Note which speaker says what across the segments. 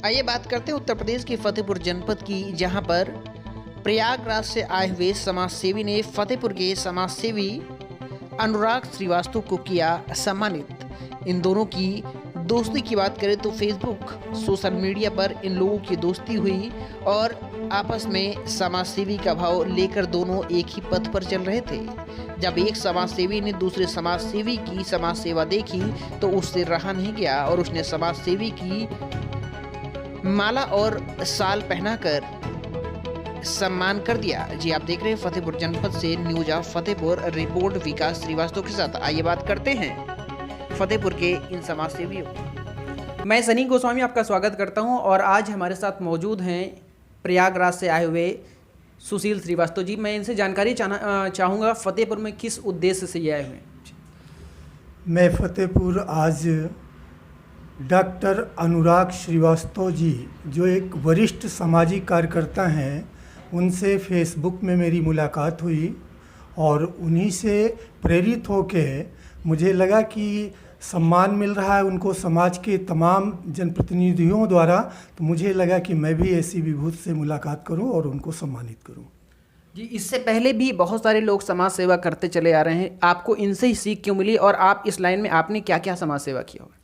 Speaker 1: आइए बात करते हैं उत्तर प्रदेश के फतेहपुर जनपद की, जहां पर प्रयागराज से आए हुए समाज सेवी ने फतेहपुर के समाज सेवी अनुराग श्रीवास्तव को किया सम्मानित। इन दोनों की दोस्ती की बात करें तो फेसबुक सोशल मीडिया पर इन लोगों की दोस्ती हुई और आपस में समाज सेवी का भाव लेकर दोनों एक ही पथ पर चल रहे थे। जब एक समाज सेवी ने दूसरे समाज सेवी की समाज सेवा देखी तो उससे रहा नहीं गया और उसने समाज सेवी की माला और शाल पहनाकर सम्मान कर दिया। जी आप देख रहे हैं फतेहपुर जनपद से न्यूज ऑफ फतेहपुर, रिपोर्ट विकास श्रीवास्तव के साथ। आइए बात करते हैं फतेहपुर के इन समाज सेवियों।
Speaker 2: मैं सनी गोस्वामी आपका स्वागत करता हूं और आज हमारे साथ मौजूद हैं प्रयागराज से आए हुए सुशील श्रीवास्तव जी। मैं इनसे जानकारी चाहूँगा फतेहपुर में किस उद्देश्य से ये आए हुए हैं।
Speaker 3: मैं फतेहपुर आज डॉक्टर अनुराग श्रीवास्तव जी जो एक वरिष्ठ सामाजिक कार्यकर्ता हैं, उनसे फेसबुक में मेरी मुलाकात हुई और उन्हीं से प्रेरित होके मुझे लगा कि सम्मान मिल रहा है उनको समाज के तमाम जनप्रतिनिधियों द्वारा, तो मुझे लगा कि मैं भी ऐसी विभूति से मुलाकात करूं और उनको सम्मानित करूं।
Speaker 2: जी इससे पहले भी बहुत सारे लोग समाज सेवा करते चले आ रहे हैं, आपको इनसे ही सीख क्यों मिली और आप इस लाइन में आपने क्या क्या समाज सेवा किया होगा?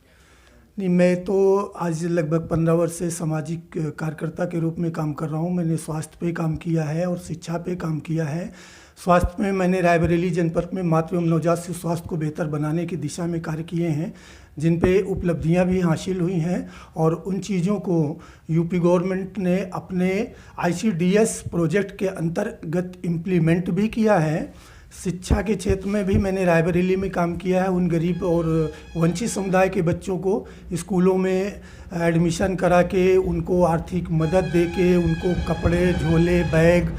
Speaker 3: नहीं, मैं तो आज लगभग 15 वर्ष से सामाजिक कार्यकर्ता के रूप में काम कर रहा हूँ। मैंने स्वास्थ्य पे काम किया है और शिक्षा पे काम किया है। स्वास्थ्य में मैंने रायबरेली जनपद में मातृ एवं नवजात शिशु स्वास्थ्य को बेहतर बनाने की दिशा में कार्य किए हैं, जिन पे उपलब्धियां भी हासिल हुई हैं और उन चीज़ों को यूपी गवर्नमेंट ने अपने ICDS प्रोजेक्ट के अंतर्गत इम्प्लीमेंट भी किया है। शिक्षा के क्षेत्र में भी मैंने रायबरेली में काम किया है। उन गरीब और वंचित समुदाय के बच्चों को स्कूलों में एडमिशन करा के उनको आर्थिक मदद दे के उनको कपड़े, झोले, बैग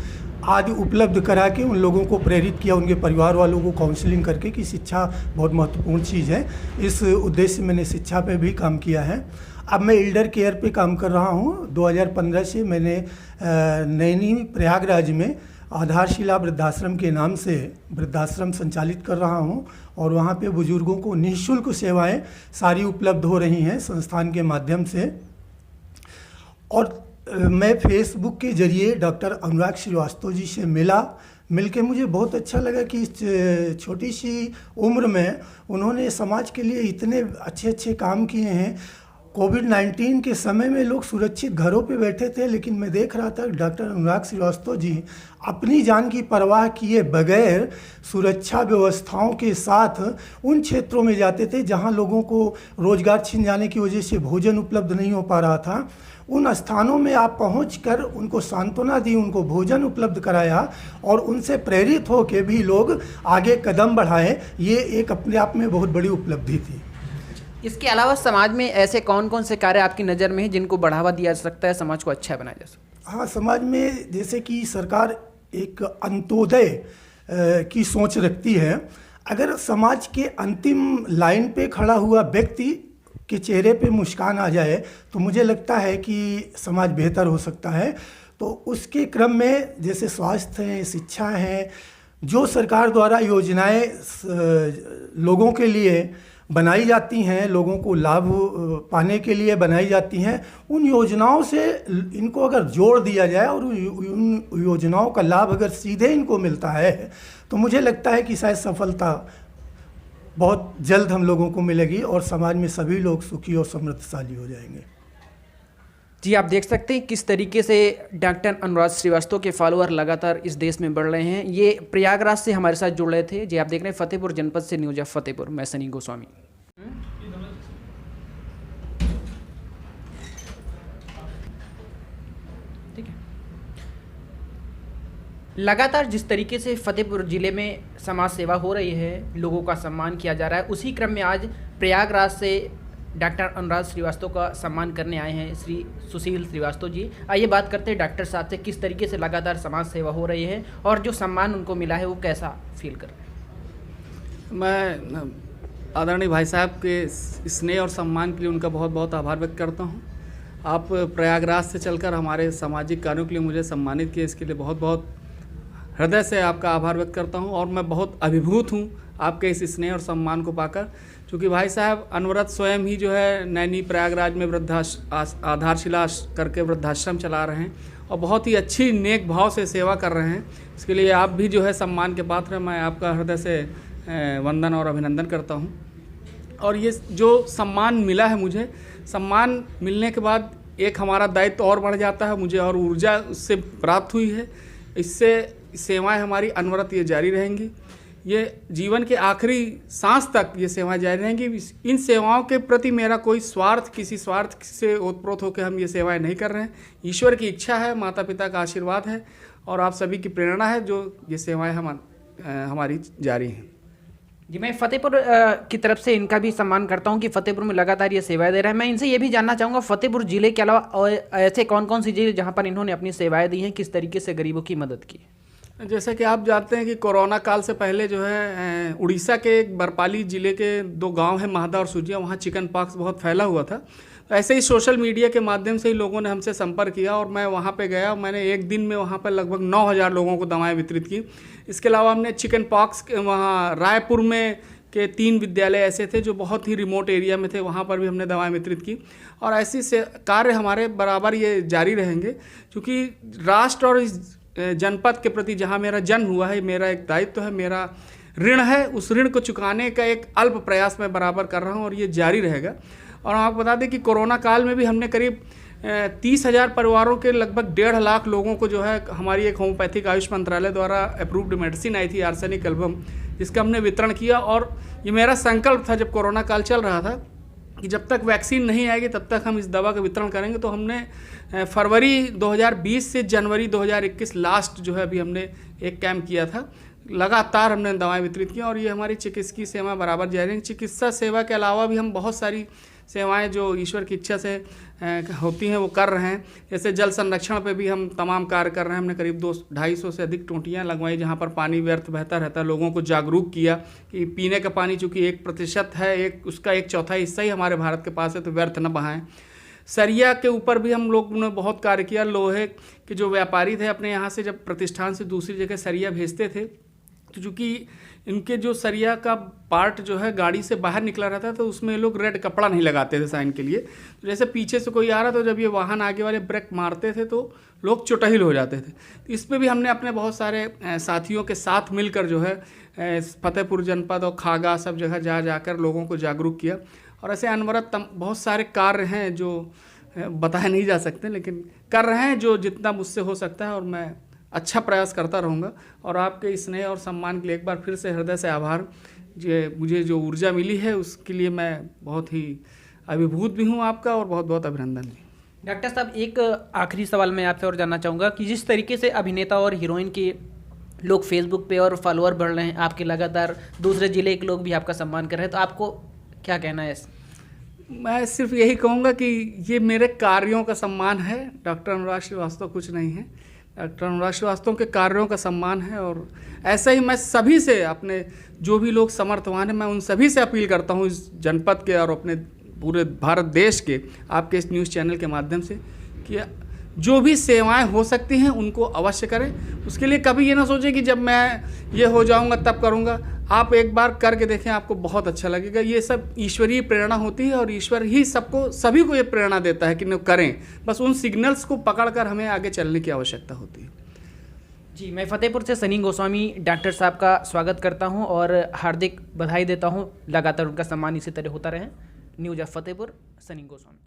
Speaker 3: आदि उपलब्ध करा के उन लोगों को प्रेरित किया, उनके परिवार वालों को काउंसलिंग करके कि शिक्षा बहुत महत्वपूर्ण चीज़ है। इस उद्देश्य से मैंने शिक्षा पे भी काम किया है। अब मैं एल्डर केयर पे काम कर रहा हूँ। 2015 से मैंने नैनी प्रयागराज में आधारशिला वृद्धाश्रम के नाम से वृद्धाश्रम संचालित कर रहा हूं और वहां पे बुजुर्गों को निःशुल्क सेवाएं सारी उपलब्ध हो रही हैं संस्थान के माध्यम से। और मैं फेसबुक के जरिए डॉक्टर अनुराग श्रीवास्तव जी से मिल के मुझे बहुत अच्छा लगा कि इस छोटी सी उम्र में उन्होंने समाज के लिए इतने अच्छे अच्छे काम किए हैं। कोविड-19 के समय में लोग सुरक्षित घरों पे बैठे थे, लेकिन मैं देख रहा था डॉक्टर अनुराग श्रीवास्तव जी अपनी जान की परवाह किए बगैर सुरक्षा व्यवस्थाओं के साथ उन क्षेत्रों में जाते थे जहां लोगों को रोजगार छिन जाने की वजह से भोजन उपलब्ध नहीं हो पा रहा था। उन स्थानों में आप पहुंचकर उनको सांत्वना दी, उनको भोजन उपलब्ध कराया और उनसे प्रेरित होकर भी लोग आगे कदम बढ़ाए। ये एक अपने आप में बहुत बड़ी उपलब्धि थी।
Speaker 2: इसके अलावा समाज में ऐसे कौन कौन से कार्य आपकी नज़र में हैं जिनको बढ़ावा दिया जा सकता है, समाज को अच्छा बनाया जा सकता है?
Speaker 3: हाँ, समाज में जैसे कि सरकार एक अंत्योदय की सोच रखती है। अगर समाज के अंतिम लाइन पे खड़ा हुआ व्यक्ति के चेहरे पे मुस्कान आ जाए तो मुझे लगता है कि समाज बेहतर हो सकता है। तो उसके क्रम में जैसे स्वास्थ्य है, शिक्षा है, जो सरकार द्वारा योजनाएं लोगों के लिए बनाई जाती हैं, लोगों को लाभ पाने के लिए बनाई जाती हैं, उन योजनाओं से इनको अगर जोड़ दिया जाए और उन योजनाओं का लाभ अगर सीधे इनको मिलता है तो मुझे लगता है कि शायद सफलता बहुत जल्द हम लोगों को मिलेगी और समाज में सभी लोग सुखी और समृद्धशाली हो जाएंगे।
Speaker 2: जी आप देख सकते हैं किस तरीके से डॉक्टर अनुराग श्रीवास्तव के फॉलोअर लगातार इस देश में बढ़ रहे हैं। ये प्रयागराज से हमारे साथ जुड़ रहे थे। जी आप देख रहे हैं फतेहपुर जनपद से न्यूज ऑफ फतेहपुर, मैं सनी गोस्वामी। ठीक है, लगातार जिस तरीके से फतेहपुर जिले में समाज सेवा हो रही है, लोगों का सम्मान किया जा रहा है, उसी क्रम में आज प्रयागराज से डॉक्टर अनुराग श्रीवास्तव का सम्मान करने आए हैं श्री सुशील श्रीवास्तव जी। आइए बात करते हैं डॉक्टर साहब से, किस तरीके से लगातार समाज सेवा हो रही है और जो सम्मान उनको मिला है वो कैसा फील कर रहे हैं?
Speaker 4: मैं आदरणीय भाई साहब के स्नेह और सम्मान के लिए उनका बहुत बहुत आभार व्यक्त करता हूं। आप प्रयागराज से चलकर हमारे सामाजिक कार्यों के लिए मुझे सम्मानित किए, इसके लिए बहुत बहुत हृदय से आपका आभार व्यक्त करता हूं और मैं बहुत अभिभूत हूं आपके इस स्नेह और सम्मान को पाकर। क्योंकि भाई साहब अनवरत स्वयं ही जो है नैनी प्रयागराज में आधारशिला करके वृद्धाश्रम चला रहे हैं और बहुत ही अच्छी नेक भाव से सेवा कर रहे हैं। इसके लिए आप भी जो है सम्मान के पात्र हैं। मैं आपका हृदय से वंदन और अभिनंदन करता हूं। और ये जो सम्मान मिला है मुझे, सम्मान मिलने के बाद एक हमारा दायित्व और बढ़ जाता है, मुझे और ऊर्जा उससे प्राप्त हुई है। इससे सेवाएं हमारी अनवरत ये जारी रहेंगी, ये जीवन के आखिरी सांस तक ये सेवाएं जारी रहेंगी। इन सेवाओं के प्रति मेरा कोई स्वार्थ, किसी स्वार्थ से ओतप्रोत होकर हम ये सेवाएं नहीं कर रहे हैं। ईश्वर की इच्छा है, माता पिता का आशीर्वाद है और आप सभी की प्रेरणा है जो ये सेवाएं हमारी जारी हैं।
Speaker 2: जी, मैं फतेहपुर की तरफ से इनका भी सम्मान करता हूं कि फतेहपुर में लगातार ये सेवाएं दे रहे हैं। मैं इनसे ये भी जानना चाहूँगा, फतेहपुर जिले के अलावा और ऐसे कौन कौन सी जिले जहां पर इन्होंने अपनी सेवाएं दी हैं, किस तरीके से गरीबों की मदद की?
Speaker 4: जैसे कि आप जानते हैं कि कोरोना काल से पहले जो है उड़ीसा के एक बरपाली ज़िले के 2 गांव है महदा और सुजिया, वहाँ चिकन पॉक्स बहुत फैला हुआ था। तो ऐसे ही सोशल मीडिया के माध्यम से ही लोगों ने हमसे संपर्क किया और मैं वहाँ पे गया। मैंने एक दिन में वहाँ पर लगभग 9000 लोगों को दवाएं वितरित की। इसके अलावा हमने चिकन पॉक्स वहाँ रायपुर में के 3 विद्यालय ऐसे थे जो बहुत ही रिमोट एरिया में थे, वहाँ पर भी हमने दवाएं वितरित की। और ऐसी से कार्य हमारे बराबर ये जारी रहेंगे, क्योंकि राष्ट्र और इस जनपद के प्रति जहाँ मेरा जन्म हुआ है, मेरा एक दायित्व है, मेरा ऋण है। उस ऋण को चुकाने का एक अल्प प्रयास मैं बराबर कर रहा हूँ और ये जारी रहेगा। और आपको बता दें कि कोरोना काल में भी हमने करीब 30,000 परिवारों के लगभग 1.5 लाख लोगों को जो है हमारी एक होम्योपैथिक आयुष मंत्रालय द्वारा अप्रूव्ड मेडिसिन आई थी आर्सेनिक एल्बम, जिसका हमने वितरण किया। और ये मेरा संकल्प था जब कोरोना काल चल रहा था कि जब तक वैक्सीन नहीं आएगी तब तक हम इस दवा का वितरण करेंगे। तो हमने फरवरी 2020 से जनवरी 2021 लास्ट जो है अभी हमने एक कैंप किया था। लगातार हमने दवाएं वितरित की और ये हमारी चिकित्सकीय सेवा बराबर जारी है। चिकित्सा सेवा के अलावा भी हम बहुत सारी सेवाएं जो ईश्वर की इच्छा से होती हैं वो कर रहे हैं। जैसे जल संरक्षण पे भी हम तमाम कार्य कर रहे हैं। हमने करीब 250 से अधिक टोंटियाँ लगवाई जहाँ पर पानी व्यर्थ बहता रहता है। लोगों को जागरूक किया कि पीने का पानी चूँकि 1% है, उसका 1/4 हिस्सा ही हमारे भारत के पास है, तो व्यर्थ न बहाएं। सरिया के ऊपर भी हम लोगों ने बहुत कार्य किया। लोहे के जो व्यापारी थे अपने यहाँ से जब प्रतिष्ठान से दूसरी जगह सरिया भेजते थे, तो चूँकि इनके जो सरिया का पार्ट जो है गाड़ी से बाहर निकला रहता है, तो उसमें लोग रेड कपड़ा नहीं लगाते थे साइन के लिए। तो जैसे पीछे से कोई आ रहा, तो जब ये वाहन आगे वाले ब्रेक मारते थे तो लोग चुटहिल हो जाते थे। तो इस पर भी हमने अपने बहुत सारे साथियों के साथ मिलकर जो है फतेहपुर जनपद और खागा सब जगह जाकर लोगों को जागरूक किया। और ऐसे अनवरत बहुत सारे कार्य हैं जो बताए नहीं जा सकते, लेकिन कर रहे हैं जो जितना मुझसे हो सकता है, और मैं अच्छा प्रयास करता रहूँगा। और आपके स्नेह और सम्मान के लिए एक बार फिर से हृदय से आभार। मुझे जो ऊर्जा मिली है उसके लिए मैं बहुत ही अभिभूत भी हूँ आपका, और बहुत बहुत अभिनंदन भी।
Speaker 2: डॉक्टर साहब, एक आखिरी सवाल मैं आपसे और जानना चाहूँगा कि जिस तरीके से अभिनेता और हीरोइन के लोग फेसबुक पे और फॉलोअर बढ़ रहे हैं, आपके लगातार दूसरे जिले के लोग भी आपका सम्मान कर रहे हैं, तो आपको क्या कहना है?
Speaker 4: मैं सिर्फ यही कहूँगा कि ये मेरे कार्यों का सम्मान है। डॉक्टर अनुराग श्रीवास्तव कुछ नहीं है, डॉक्टर अनुराग श्रीवास्तव के कार्यों का सम्मान है। और ऐसे ही मैं सभी से, अपने जो भी लोग समर्थवान हैं, मैं उन सभी से अपील करता हूँ इस जनपद के और अपने पूरे भारत देश के आपके इस न्यूज़ चैनल के माध्यम से कि जो भी सेवाएं हो सकती हैं उनको अवश्य करें। उसके लिए कभी ये ना सोचें कि जब मैं ये हो जाऊंगा तब करूंगा। आप एक बार करके देखें, आपको बहुत अच्छा लगेगा। ये सब ईश्वरीय प्रेरणा होती है और ईश्वर ही सभी को ये प्रेरणा देता है कि न करें। बस उन सिग्नल्स को पकड़कर हमें आगे चलने की आवश्यकता होती है।
Speaker 2: जी, मैं फतेहपुर से सनी गोस्वामी डॉक्टर साहब का स्वागत करता हूं और हार्दिक बधाई देता हूं। लगातार उनका सम्मान इसी तरह होता रहे। News of Fatehpur, Sunny Goswami.